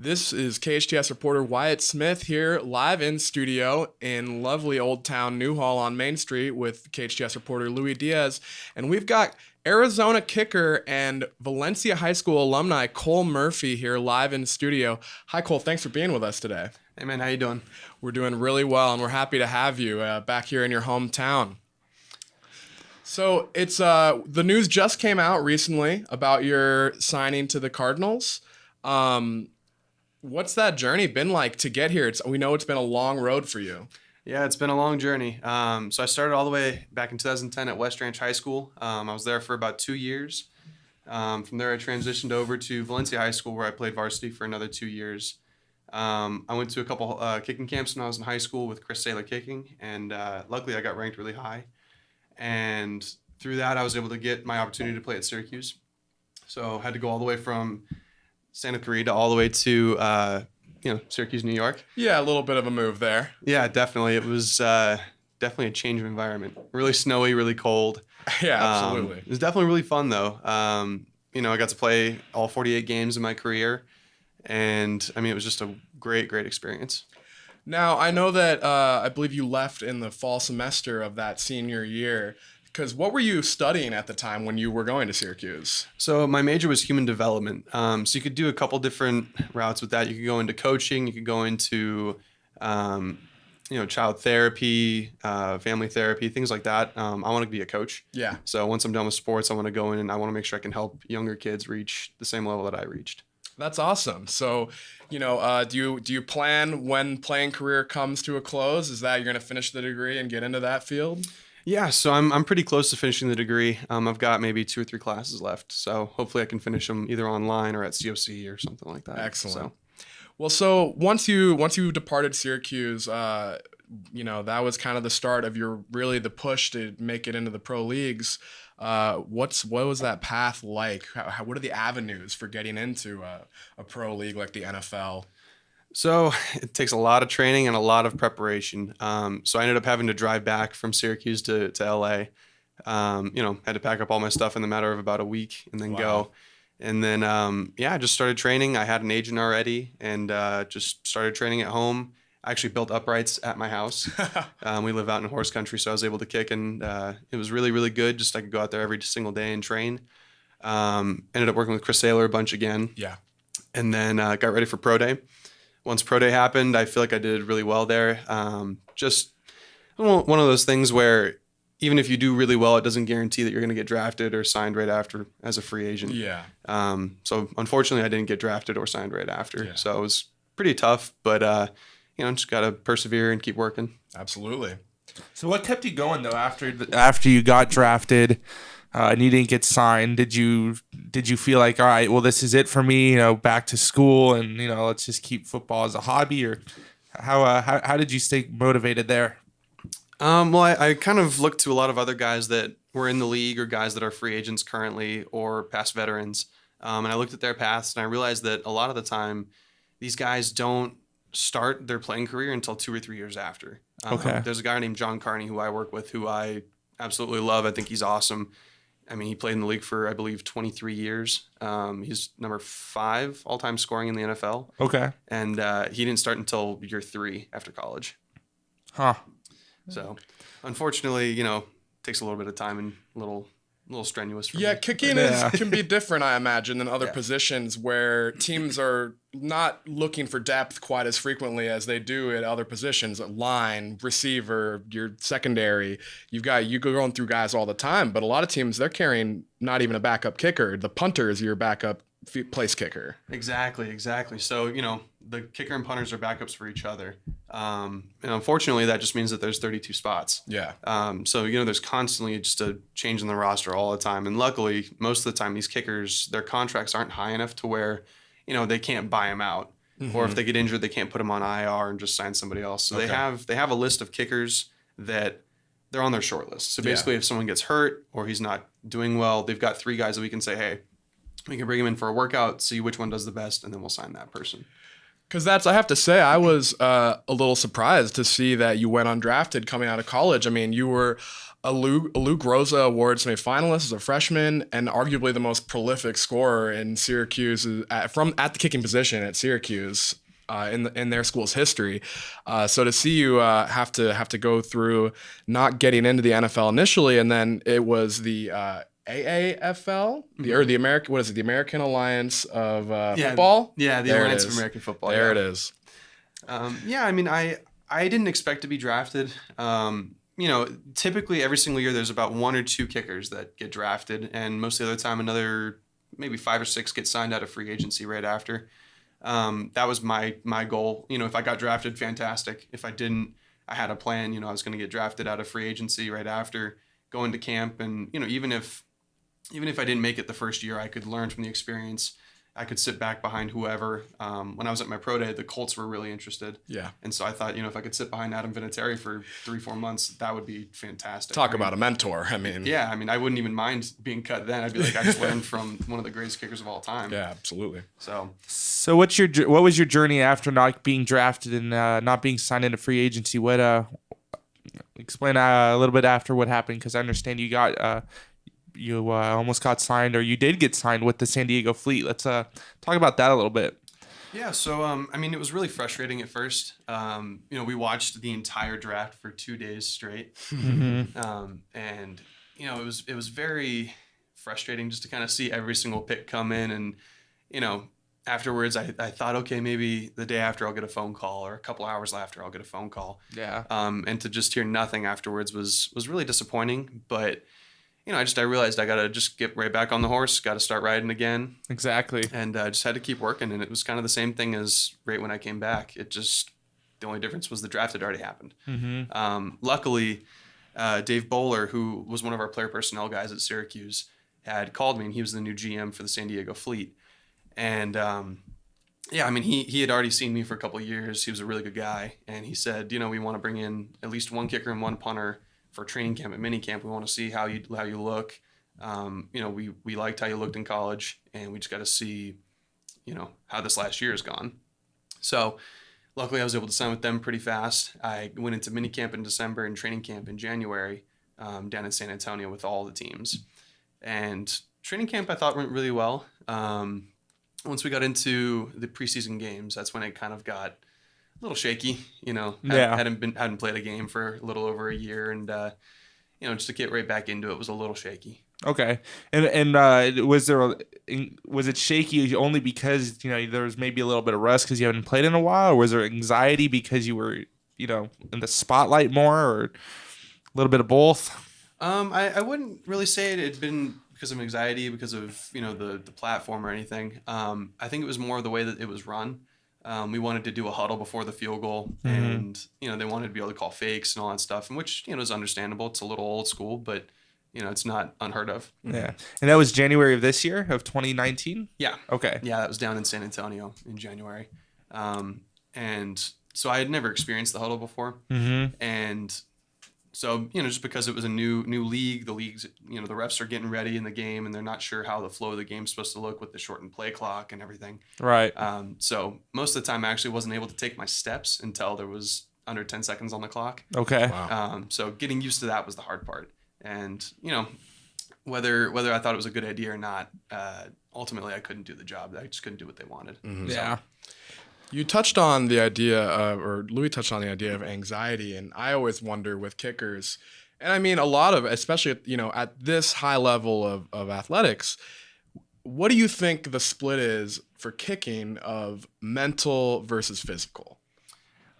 This is KHTS reporter Wyatt Smith here live in studio in lovely Old Town Newhall on Main Street with KHTS reporter Louis Diaz. And we've got Arizona kicker and Valencia High School alumni Cole Murphy here live in studio. Hi, Cole. Thanks for being with us today. Hey, man. How you doing? We're doing really well, and we're happy to have you back here in your hometown. So it's the news just came out recently about your signing to the Cardinals. What's that journey been like to get here? We know it's been a long road for you. Yeah, it's been a long journey. So I started all the way back in 2010 at West Ranch High School. I was there for about 2 years. From there, I transitioned over to Valencia High School, where I played varsity for another 2 years. I went to a couple kicking camps when I was in high school with Castaic kicking, and luckily I got ranked really high. And through that, I was able to get my opportunity to play at Syracuse. So I had to go all the way from Santa Clarita all the way to Syracuse, New York. Yeah, a little bit of a move there. Yeah, definitely. It was definitely a change of environment. Really snowy, really cold. Yeah, absolutely. It was definitely really fun though. I got to play all 48 games in my career, and it was just a great experience. Now, I know that I believe you left in the fall semester of that senior year. Because what were you studying at the time when you were going to Syracuse? So my major was human development. So you could do a couple different routes with that. You could go into coaching. You could go into, child therapy, family therapy, things like that. I want to be a coach. Yeah. So once I'm done with sports, I want to go in and I want to make sure I can help younger kids reach the same level that I reached. That's awesome. So, do you plan when playing career comes to a close? Is that you're going to finish the degree and get into that field? Yeah, so I'm pretty close to finishing the degree. I've got maybe 2 or 3 classes left, so hopefully I can finish them either online or at COC or something like that. Excellent. So once you departed Syracuse, that was kind of the start of the push to make it into the pro leagues. What was that path like? What are the avenues for getting into a pro league like the NFL? So it takes a lot of training and a lot of preparation. So I ended up having to drive back from Syracuse to LA. Had to pack up all my stuff in the matter of about a week and then go. And then, I just started training. I had an agent already and just started training at home. I actually built uprights at my house. We live out in horse country, so I was able to kick, and it was really, really good. Just I could go out there every single day and train. Ended up working with Chris Saylor a bunch again. Yeah. And then got ready for pro day. Once pro day happened, I feel like I did really well there. Just one of those things where even if you do really well, it doesn't guarantee that you're going to get drafted or signed right after as a free agent. Yeah. So unfortunately, I didn't get drafted or signed right after. Yeah. So it was pretty tough, but just got to persevere and keep working. Absolutely. So what kept you going though after you got drafted? And you didn't get signed. Did you feel like, all right, well, this is it for me, back to school and, let's just keep football as a hobby? Or how did you stay motivated there? I kind of looked to a lot of other guys that were in the league or guys that are free agents currently or past veterans. And I looked at their paths and I realized that a lot of the time these guys don't start their playing career until 2 or 3 years after. Okay. There's a guy named John Carney who I work with who I absolutely love. I think he's awesome. He played in the league for, I believe, 23 years. He's number 5 all-time scoring in the NFL. Okay. And he didn't start until year 3 after college. Huh. So, unfortunately, takes a little bit of time and a little strenuous for me. Yeah, kicking can be different, I imagine, than other positions where teams are not looking for depth quite as frequently as they do at other positions. Line, receiver, your secondary. You go going through guys all the time, but a lot of teams, they're carrying not even a backup kicker. The punter is your backup place kicker. Exactly. So, the kicker and punters are backups for each other. And unfortunately, that just means that there's 32 spots. Yeah. So, there's constantly just a change in the roster all the time. And luckily, most of the time, these kickers, their contracts aren't high enough to where, they can't buy them out. Mm-hmm. Or if they get injured, they can't put them on IR and just sign somebody else. So they have a list of kickers that they're on their short list. So basically, if someone gets hurt or he's not doing well, they've got 3 guys that we can say, hey, we can bring him in for a workout, see which one does the best, and then we'll sign that person. Because I have to say, I was a little surprised to see that you went undrafted coming out of college. You were Luke Rosa Award semifinalist as a freshman and arguably the most prolific scorer in Syracuse at the kicking position at Syracuse in their school's history. So to see you have to go through not getting into the NFL initially, and then it was the AAFL, the American, what is it? The American Alliance of Football. Yeah, the Alliance of American Football. There it is. I mean, I didn't expect to be drafted. Typically every single year there's about 1 or 2 kickers that get drafted, and most of the other time another maybe 5 or 6 get signed out of free agency right after. That was my goal. If I got drafted, fantastic. If I didn't, I had a plan. I was going to get drafted out of free agency right after, go into camp, and even if I didn't make it the first year, I could learn from the experience. I could sit back behind whoever. When I was at my pro day, the Colts were really interested. Yeah. And so I thought, if I could sit behind Adam Vinatieri for 3-4 months, that would be fantastic. Talk about a mentor. Yeah, I wouldn't even mind being cut then. I'd be like, I just learned from one of the greatest kickers of all time. Yeah, absolutely. So what was your journey after not being drafted and not being signed into free agency? Explain a little bit after what happened, because I understand you got you almost got signed, or you did get signed with the San Diego Fleet. Let's talk about that a little bit. Yeah, so it was really frustrating at first. We watched the entire draft for 2 days straight, and it was very frustrating just to kind of see every single pick come in, and afterwards I thought, okay, maybe the day after I'll get a phone call, or a couple hours after I'll get a phone call. Yeah. And to just hear nothing afterwards was really disappointing, but. I realized I got to just get right back on the horse, got to start riding again. Exactly. And I just had to keep working. And it was kind of the same thing as right when I came back. The only difference was the draft had already happened. Mm-hmm. Luckily, Dave Bowler, who was one of our player personnel guys at Syracuse, had called me, and he was the new GM for the San Diego Fleet. And he had already seen me for a couple of years. He was a really good guy. And he said, we want to bring in at least 1 kicker and 1 punter for training camp and mini camp. We want to see how you look. We liked how you looked in college, and we just got to see, how this last year has gone. So luckily I was able to sign with them pretty fast. I went into mini camp in December and training camp in January, down in San Antonio with all the teams. And training camp I thought went really well. Once we got into the preseason games, that's when it kind of got a little shaky, hadn't played a game for a little over a year, and just to get right back into it was a little shaky. Okay, and was it shaky only because there was maybe a little bit of rust because you haven't played in a while, or was there anxiety because you were in the spotlight more, or a little bit of both? I wouldn't really say it had been because of anxiety, because of the platform or anything. I think it was more of the way that it was run. We wanted to do a huddle before the field goal, and they wanted to be able to call fakes and all that stuff, and which is understandable. It's a little old school, but it's not unheard of. Yeah, and that was January of this year, of 2019. Yeah. Okay. Yeah, that was down in San Antonio in January, and so I had never experienced the huddle before, and so just because it was a new league, the leagues, the refs are getting ready in the game, and they're not sure how the flow of the game's supposed to look with the shortened play clock and everything. Right. So most of the time I actually wasn't able to take my steps until there was under 10 seconds on the clock. Okay. Wow. So getting used to that was the hard part. And, whether I thought it was a good idea or not, ultimately I couldn't do the job. I just couldn't do what they wanted. Mm-hmm. Yeah. So, you touched on the idea or Louis touched on the idea of anxiety, and I always wonder with kickers, and I mean a lot of, especially at this high level of athletics, what do you think the split is for kicking of mental versus physical?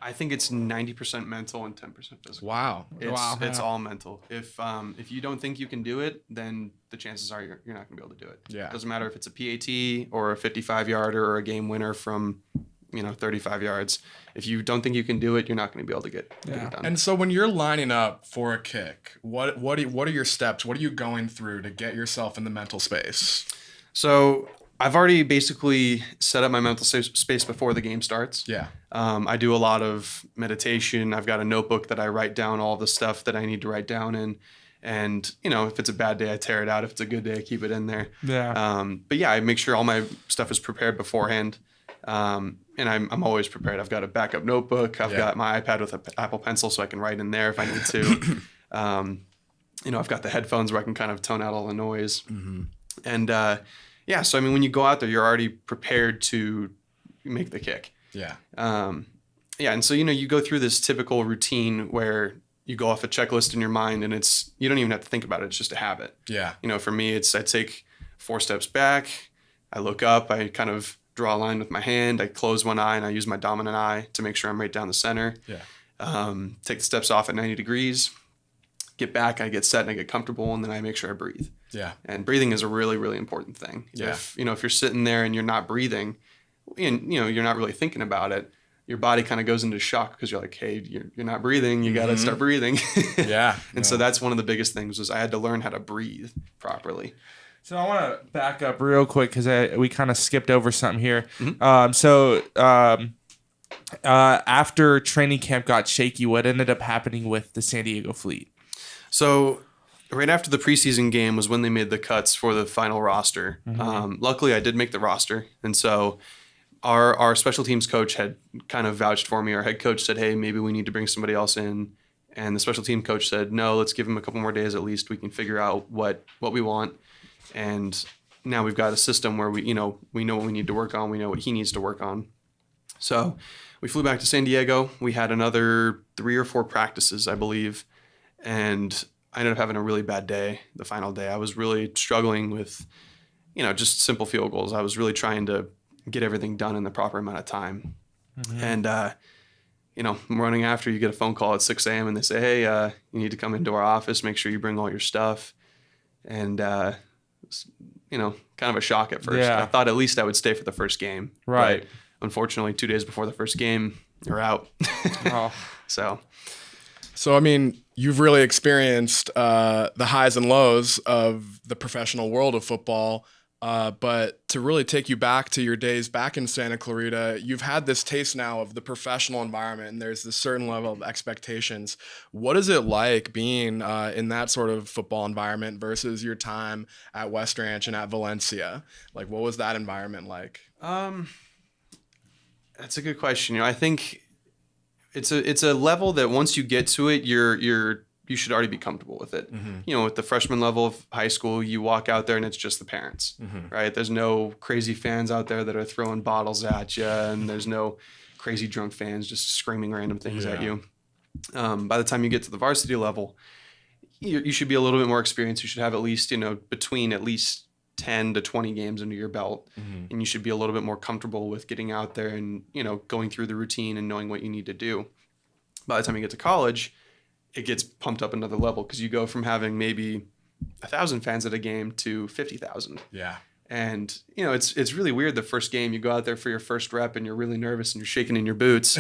I think it's 90% mental and 10% physical. Wow. It's all mental. If you don't think you can do it, then the chances are you're not going to be able to do it. Yeah. It doesn't matter if it's a PAT or a 55-yarder or a game winner from 35 yards. If you don't think you can do it, you're not going to be able to get it done. And so when you're lining up for a kick, what are your steps? What are you going through to get yourself in the mental space? So I've already basically set up my mental space before the game starts. Yeah. I do a lot of meditation. I've got a notebook that I write down all the stuff that I need to write down in. And, if it's a bad day, I tear it out. If it's a good day, I keep it in there. Yeah. But yeah, I make sure all my stuff is prepared beforehand. And I'm always prepared. I've got a backup notebook. I've got my iPad with an Apple Pencil so I can write in there if I need to. I've got the headphones where I can kind of tone out all the noise. And so I mean, when you go out there, you're already prepared to make the kick. Yeah. And so, you go through this typical routine where you go off a checklist in your mind, and you don't even have to think about it. It's just a habit. Yeah. For me, I take 4 steps back. I look up, I kind of draw a line with my hand. I close one eye and I use my dominant eye to make sure I'm right down the center. Yeah. Take the steps off at 90 degrees, get back, I get set and I get comfortable, and then I make sure I breathe. Yeah. And breathing is a really, really important thing. Yeah. If you're sitting there and you're not breathing and, you're not really thinking about it, your body kind of goes into shock because you're like, hey, you're not breathing. You got to start breathing. Yeah. And so that's one of the biggest things was I had to learn how to breathe properly. So I want to back up real quick because we kind of skipped over something here. After training camp got shaky, what ended up happening with the San Diego Fleet? So right after the preseason game was when they made the cuts for the final roster. Luckily, I did make the roster. And so our special teams coach had kind of vouched for me. Our head coach said, hey, maybe we need to bring somebody else in. And the special team coach said, no, let's give him a couple more days at least. We can figure out what we want. And now we've got a system where we know what we need to work on. We know what he needs to work on. So we flew back to San Diego. We had another 3 or 4 practices, I believe. And I ended up having a really bad day, the final day. I was really struggling with, just simple field goals. I was really trying to get everything done in the proper amount of time. And, I'm running after, you get a phone call at 6 a.m. and they say, hey, you need to come into our office, make sure you bring all your stuff. And, kind of a shock at first. Yeah. I thought at least I would stay for the first game. Right. But unfortunately, 2 days before the first game, you're out. Oh. So, I mean, you've really experienced the highs and lows of the professional world of football. But to really take you back to your days back in Santa Clarita, you've had this taste now of the professional environment, and there's this certain level of expectations. What is it like being in that sort of football environment versus your time at West Ranch and at Valencia? Like, what was that environment like? That's a good question. I think it's a level that once you get to it, you should already be comfortable with it. With the freshman level of high school, you walk out there and it's just the parents, right? There's no crazy fans out there that are throwing bottles at you, and there's no crazy drunk fans just screaming random things at you. By the time you get to the varsity level, you should be a little bit more experienced. You should have at least, between at least 10 to 20 games under your belt, and you should be a little bit more comfortable with getting out there and, going through the routine and knowing what you need to do. By the time you get to college, it gets pumped up another level because you go from having maybe 1,000 fans at a game to 50,000. Yeah. And, it's really weird. The first game, you go out there for your first rep and you're really nervous and you're shaking in your boots.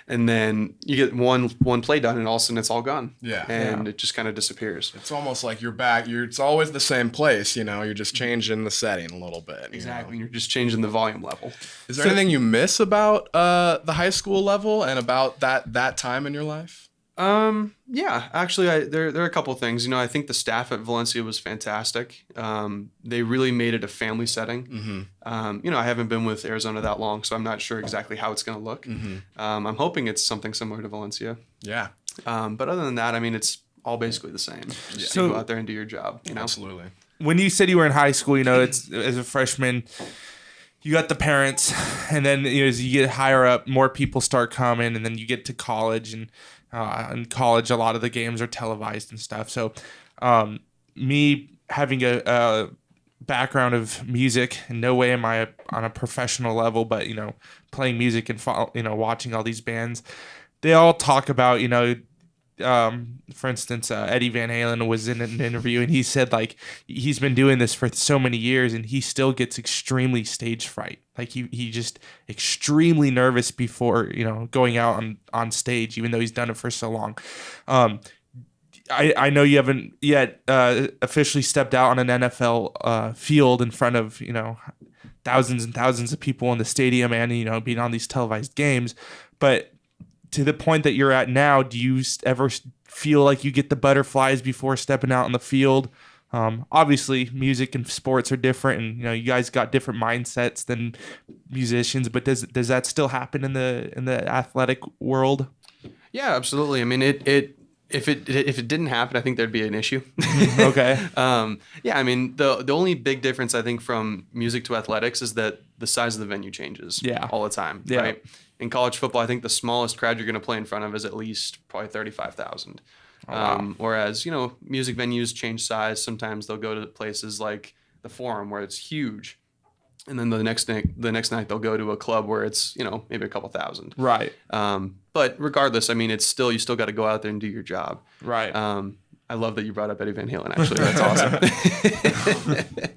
And then you get one play done and all of a sudden it's all gone. Yeah. And it just kind of disappears. It's almost like you're back. It's always the same place, you're just changing the setting a little bit. Exactly. You're just changing the volume level. Is there anything you miss about the high school level and about that time in your life? Yeah, actually, there are a couple of things. I think the staff at Valencia was fantastic. They really made it a family setting. I haven't been with Arizona that long, so I'm not sure exactly how it's going to look. I'm hoping it's something similar to Valencia. Yeah. But other than that, I mean, it's all basically the same. Just go out there and do your job. Absolutely. When you said you were in high school, it's as a freshman, you got the parents, and then as you get higher up, more people start coming, and then you get to college, and in college, a lot of the games are televised and stuff. So me having a background of music, in no way am I on a professional level, but, playing music and, watching all these bands, they all talk about, for instance, Eddie Van Halen was in an interview and he said, like, he's been doing this for so many years and he still gets extremely stage fright. Like he just extremely nervous before, going out on stage, even though he's done it for so long. I know you haven't yet officially stepped out on an NFL field in front of, thousands and thousands of people in the stadium and, being on these televised games. But to the point that you're at now, do you ever feel like you get the butterflies before stepping out on the field? Obviously, music and sports are different, and you guys got different mindsets than musicians. But does that still happen in the athletic world? Yeah, absolutely. I mean, it If it didn't happen, I think there'd be an issue. Okay. Yeah, I mean, the only big difference I think from music to athletics is that the size of the venue changes all the time, right? In college football, I think the smallest crowd you're going to play in front of is at least probably 35,000. Wow. Whereas, music venues change size. Sometimes they'll go to places like the Forum where it's huge. And then the next night they'll go to a club where it's, maybe a couple thousand. Right. But regardless, I mean, you still got to go out there and do your job. Right. I love that you brought up Eddie Van Halen, actually. That's awesome.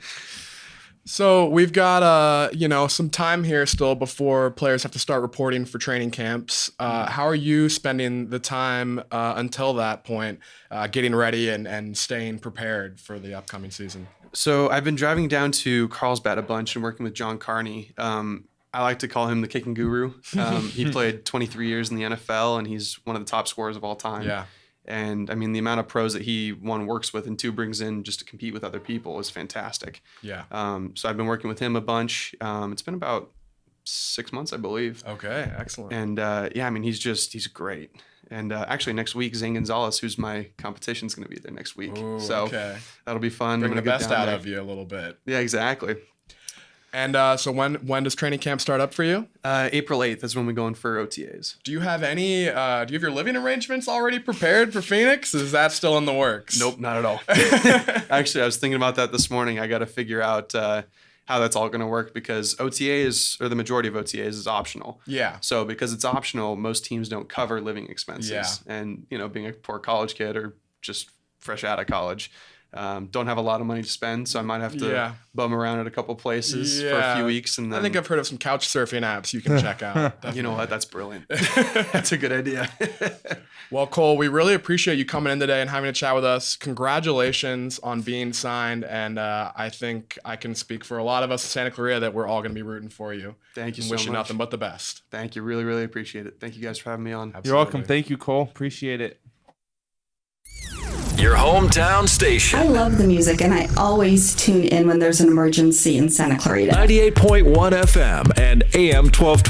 So we've got some time here still before players have to start reporting for training camps. How are you spending the time until that point, getting ready and staying prepared for the upcoming season? So I've been driving down to Carlsbad a bunch and working with John Carney. I like to call him the kicking guru. He played 23 years in the NFL, and he's one of the top scorers of all time. Yeah. And I mean, the amount of pros that he, one, works with, and two, brings in just to compete with other people is fantastic. Yeah. So I've been working with him a bunch. It's been about 6 months, I believe. Okay, excellent. And I mean, he's great. And actually next week, Zane Gonzalez, who's my competition, is going to be there next week. Ooh, so okay. That'll be fun. Bring the best out of you a little bit. Yeah, exactly. And so when does training camp start up for you? April 8th is when we go in for OTAs. Do you have your living arrangements already prepared for Phoenix? Is that still in the works? Nope, not at all. Actually, I was thinking about that this morning. I got to figure out how that's all going to work because OTAs, or the majority of OTAs, is optional. Yeah. So because it's optional, most teams don't cover living expenses. Yeah. And, being a poor college kid or just fresh out of college, don't have a lot of money to spend, so I might have to bum around at a couple places for a few weeks. And then, I think I've heard of some couch surfing apps you can check out. You know what? That's brilliant. That's a good idea. Well, Cole, we really appreciate you coming in today and having a chat with us. Congratulations on being signed, and I think I can speak for a lot of us in Santa Clarita that we're all going to be rooting for you. Thank you so much. Wish you nothing but the best. Thank you. Really, really appreciate it. Thank you guys for having me on. Absolutely. You're welcome. Thank you, Cole. Appreciate it. Your hometown station. I love the music, and I always tune in when there's an emergency in Santa Clarita. 98.1 FM and AM 1220.